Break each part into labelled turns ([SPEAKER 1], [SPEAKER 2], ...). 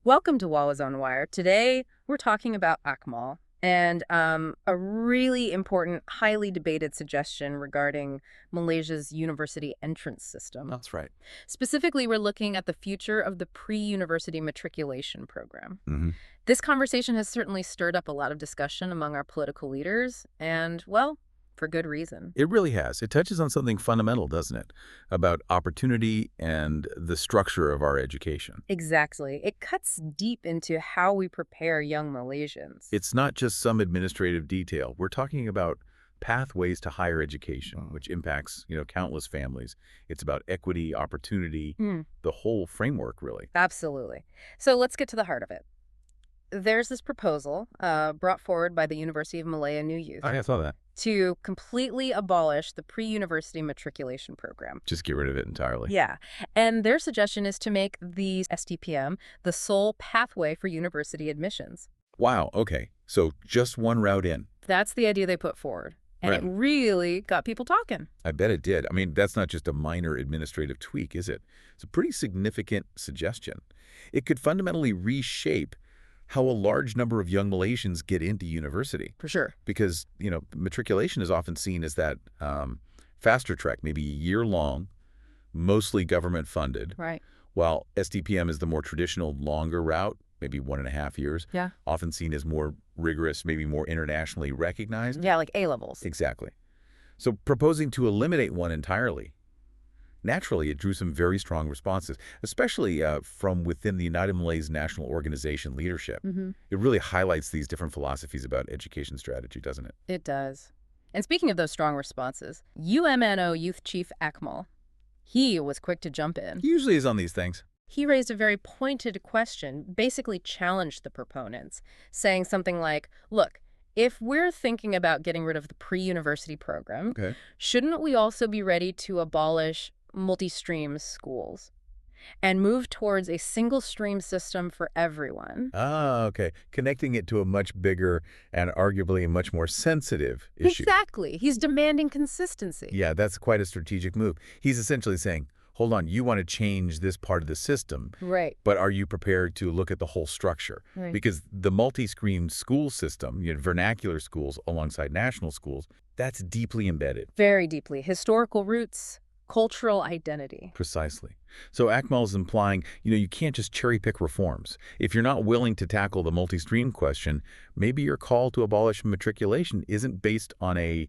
[SPEAKER 1] Welcome to Walla's on Wire. Today, we're talking about Akmal and a really important, highly debated suggestion regarding Malaysia's university entrance system.
[SPEAKER 2] That's right.
[SPEAKER 1] Specifically, we're looking at the future of the pre-university matriculation program.
[SPEAKER 2] hmm
[SPEAKER 1] This conversation has certainly stirred up a lot of discussion among our political leaders, and, well, for good reason.
[SPEAKER 2] It really has. It touches on something fundamental, doesn't it? About opportunity and the structure of our education.
[SPEAKER 1] Exactly. It cuts deep into how we prepare young Malaysians.
[SPEAKER 2] It's not just some administrative detail. We're talking about pathways to higher education, which impacts, countless families. It's about equity, opportunity, the whole framework, really.
[SPEAKER 1] Absolutely. So let's get to the heart of it. There's this proposal brought forward by the University of Malaya New Youth
[SPEAKER 2] I saw that.
[SPEAKER 1] to completely abolish the pre-university matriculation program.
[SPEAKER 2] Just get rid of it entirely.
[SPEAKER 1] Yeah. And their suggestion is to make the STPM the sole pathway for university admissions.
[SPEAKER 2] Wow, okay. So just one route in.
[SPEAKER 1] That's the idea they put forward. And
[SPEAKER 2] Right.
[SPEAKER 1] it really got people talking.
[SPEAKER 2] I bet it did. I mean, that's not just a minor administrative tweak, is it? It's a pretty significant suggestion. It could fundamentally reshape how a large number of young Malaysians get into university.
[SPEAKER 1] For sure.
[SPEAKER 2] Because, matriculation is often seen as that faster track, maybe a year long, mostly government funded,
[SPEAKER 1] Right.
[SPEAKER 2] while STPM is the more traditional, longer route, maybe 1.5 years,
[SPEAKER 1] Yeah.
[SPEAKER 2] often seen as more rigorous, maybe more internationally recognized.
[SPEAKER 1] Yeah, like A-levels.
[SPEAKER 2] Exactly. So proposing to eliminate one entirely, naturally, it drew some very strong responses, especially from within the United Malay's National Organization leadership. It really highlights these different philosophies about education strategy, doesn't it?
[SPEAKER 1] It does. And speaking of those strong responses, UMNO Youth Chief Akmal, he was quick to jump in.
[SPEAKER 2] He usually is on these things.
[SPEAKER 1] He raised a very pointed question, basically challenged the proponents, saying something like, look, if we're thinking about getting rid of the pre-university program,
[SPEAKER 2] Okay.
[SPEAKER 1] shouldn't we also be ready to abolish multi-stream schools and move towards a single-stream system for everyone?
[SPEAKER 2] Ah, okay. Connecting it to a much bigger and arguably much more sensitive issue.
[SPEAKER 1] Exactly. He's demanding consistency.
[SPEAKER 2] Yeah, that's quite a strategic move. He's essentially saying, hold on, you want to change this part of the system,
[SPEAKER 1] Right.
[SPEAKER 2] but are you prepared to look at the whole structure?
[SPEAKER 1] Right.
[SPEAKER 2] Because the multi-stream school system, vernacular schools alongside national schools, that's deeply embedded.
[SPEAKER 1] Very deeply. Historical roots, cultural identity.
[SPEAKER 2] Precisely. So Akmal is implying, you can't just cherry pick reforms. If you're not willing to tackle the multi-stream question, maybe your call to abolish matriculation isn't based on a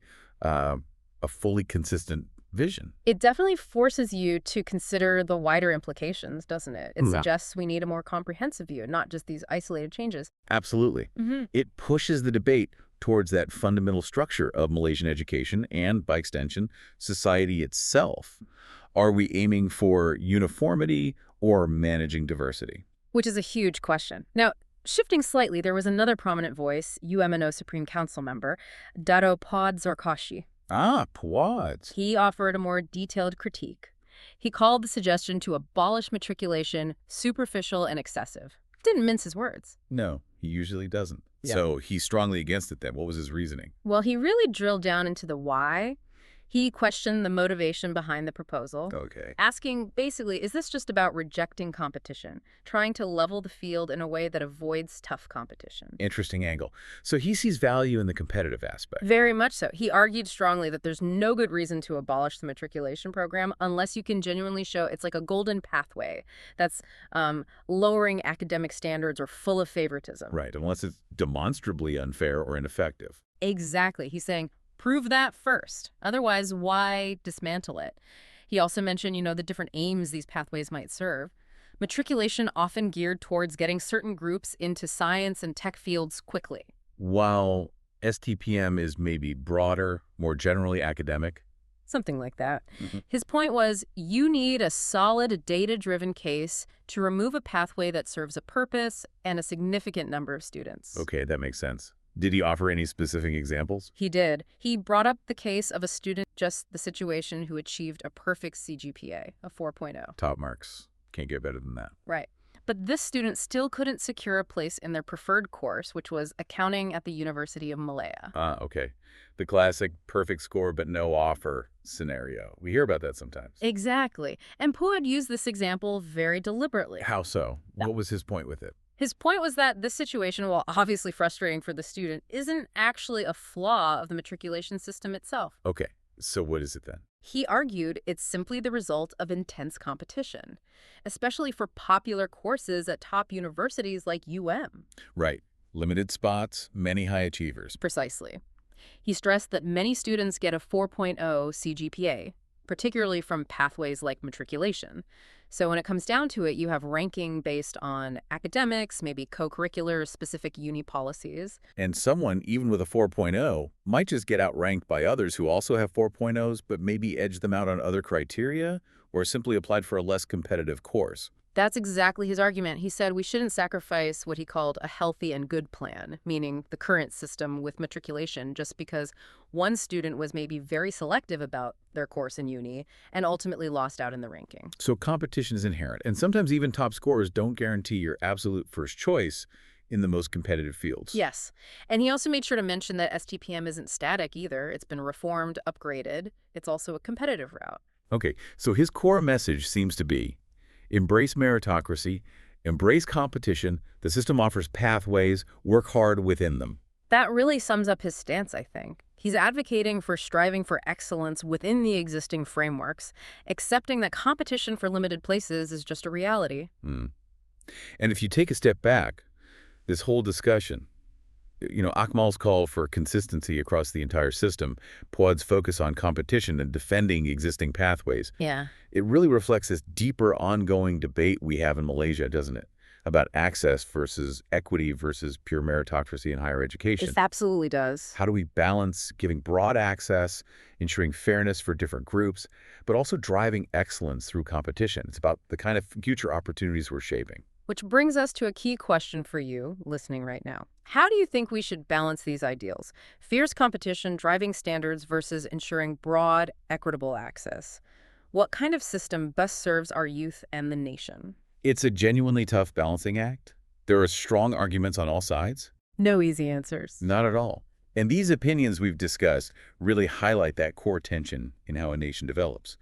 [SPEAKER 2] fully consistent vision.
[SPEAKER 1] It definitely forces you to consider the wider implications, doesn't it? It
[SPEAKER 2] Yeah.
[SPEAKER 1] suggests we need a more comprehensive view, not just these isolated changes.
[SPEAKER 2] Absolutely. It pushes the debate towards that fundamental structure of Malaysian education and, by extension, society itself. Are we aiming for uniformity or managing diversity?
[SPEAKER 1] Which is a huge question. Now, shifting slightly, there was another prominent voice, UMNO Supreme Council member, Dato Puad.
[SPEAKER 2] Ah, Puads.
[SPEAKER 1] He offered a more detailed critique. He called the suggestion to abolish matriculation superficial and excessive. Didn't mince his words.
[SPEAKER 2] No, he usually doesn't.
[SPEAKER 1] Yeah.
[SPEAKER 2] So he's strongly against it then. What was his reasoning?
[SPEAKER 1] Well, he really drilled down into the why. He questioned the motivation behind the proposal,
[SPEAKER 2] Okay.
[SPEAKER 1] asking, basically, is this just about rejecting competition, trying to level the field in a way that avoids tough competition?
[SPEAKER 2] Interesting angle. So he sees value in the competitive aspect.
[SPEAKER 1] Very much so. He argued strongly that there's no good reason to abolish the matriculation program unless you can genuinely show it's like a golden pathway that's lowering academic standards or full of favoritism.
[SPEAKER 2] Right, unless it's demonstrably unfair or ineffective.
[SPEAKER 1] Exactly. He's saying, prove that first. Otherwise, why dismantle it? He also mentioned, the different aims these pathways might serve. Matriculation often geared towards getting certain groups into science and tech fields quickly.
[SPEAKER 2] While STPM is maybe broader, more generally academic.
[SPEAKER 1] Something like that. His point was, you need a solid data-driven case to remove a pathway that serves a purpose and a significant number of students.
[SPEAKER 2] Okay, that makes sense. Did he offer any specific examples?
[SPEAKER 1] He did. He brought up the case of a student, just the situation, who achieved a perfect CGPA, a 4.0.
[SPEAKER 2] Top marks. Can't get better than that.
[SPEAKER 1] Right. But this student still couldn't secure a place in their preferred course, which was accounting at the University of Malaya.
[SPEAKER 2] Ah, okay. The classic perfect score but no offer scenario. We hear about that sometimes.
[SPEAKER 1] Exactly. And Puad used this example very deliberately.
[SPEAKER 2] How so? What was his point with it?
[SPEAKER 1] His point was that this situation, while obviously frustrating for the student, isn't actually a flaw of the matriculation system itself.
[SPEAKER 2] Okay, so what is it then?
[SPEAKER 1] He argued it's simply the result of intense competition, especially for popular courses at top universities like UM.
[SPEAKER 2] Right. Limited spots, many high achievers.
[SPEAKER 1] Precisely. He stressed that many students get a 4.0 CGPA, particularly from pathways like matriculation. So when it comes down to it, you have ranking based on academics, maybe co-curricular specific uni policies.
[SPEAKER 2] And someone, even with a 4.0, might just get outranked by others who also have 4.0s, but maybe edge them out on other criteria or simply applied for a less competitive course.
[SPEAKER 1] That's exactly his argument. He said we shouldn't sacrifice what he called a healthy and good plan, meaning the current system with matriculation, just because one student was maybe very selective about their course in uni and ultimately lost out in the ranking.
[SPEAKER 2] So competition is inherent, and sometimes even top scorers don't guarantee your absolute first choice in the most competitive fields.
[SPEAKER 1] Yes. And he also made sure to mention that STPM isn't static either. It's been reformed, upgraded. It's also a competitive route.
[SPEAKER 2] Okay, so his core message seems to be embrace meritocracy, embrace competition, the system offers pathways, work hard within them.
[SPEAKER 1] That really sums up his stance, I think. He's advocating for striving for excellence within the existing frameworks, accepting that competition for limited places is just a reality.
[SPEAKER 2] And if you take a step back, this whole discussion, Akmal's call for consistency across the entire system, Puad's focus on competition and defending existing pathways,
[SPEAKER 1] Yeah.
[SPEAKER 2] it really reflects this deeper ongoing debate we have in Malaysia, doesn't it? About access versus equity versus pure meritocracy in higher education.
[SPEAKER 1] It absolutely does.
[SPEAKER 2] How do we balance giving broad access, ensuring fairness for different groups, but also driving excellence through competition? It's about the kind of future opportunities we're shaping.
[SPEAKER 1] Which brings us to a key question for you listening right now. How do you think we should balance these ideals? Fierce competition, driving standards versus ensuring broad, equitable access. What kind of system best serves our youth and the nation?
[SPEAKER 2] It's a genuinely tough balancing act. There are strong arguments on all sides.
[SPEAKER 1] No easy answers.
[SPEAKER 2] Not at all. And these opinions we've discussed really highlight that core tension in how a nation develops.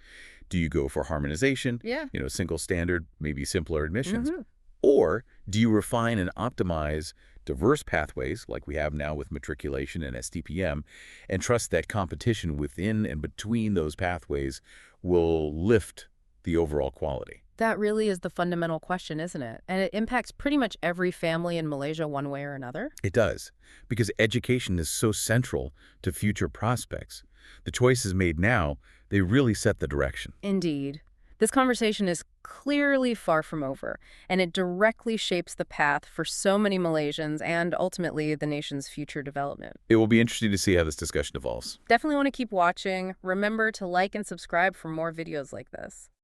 [SPEAKER 2] Do you go for harmonization?
[SPEAKER 1] Yeah.
[SPEAKER 2] Single standard, maybe simpler admissions?
[SPEAKER 1] Mm-hmm.
[SPEAKER 2] Or do you refine and optimize diverse pathways, like we have now with matriculation and STPM, and trust that competition within and between those pathways will lift the overall quality?
[SPEAKER 1] That really is the fundamental question, isn't it? And it impacts pretty much every family in Malaysia one way or another.
[SPEAKER 2] It does, because education is so central to future prospects. The choices made now, they really set the direction.
[SPEAKER 1] Indeed. This conversation is clearly far from over, and it directly shapes the path for so many Malaysians and ultimately the nation's future development.
[SPEAKER 2] It will be interesting to see how this discussion evolves.
[SPEAKER 1] Definitely want to keep watching. Remember to like and subscribe for more videos like this.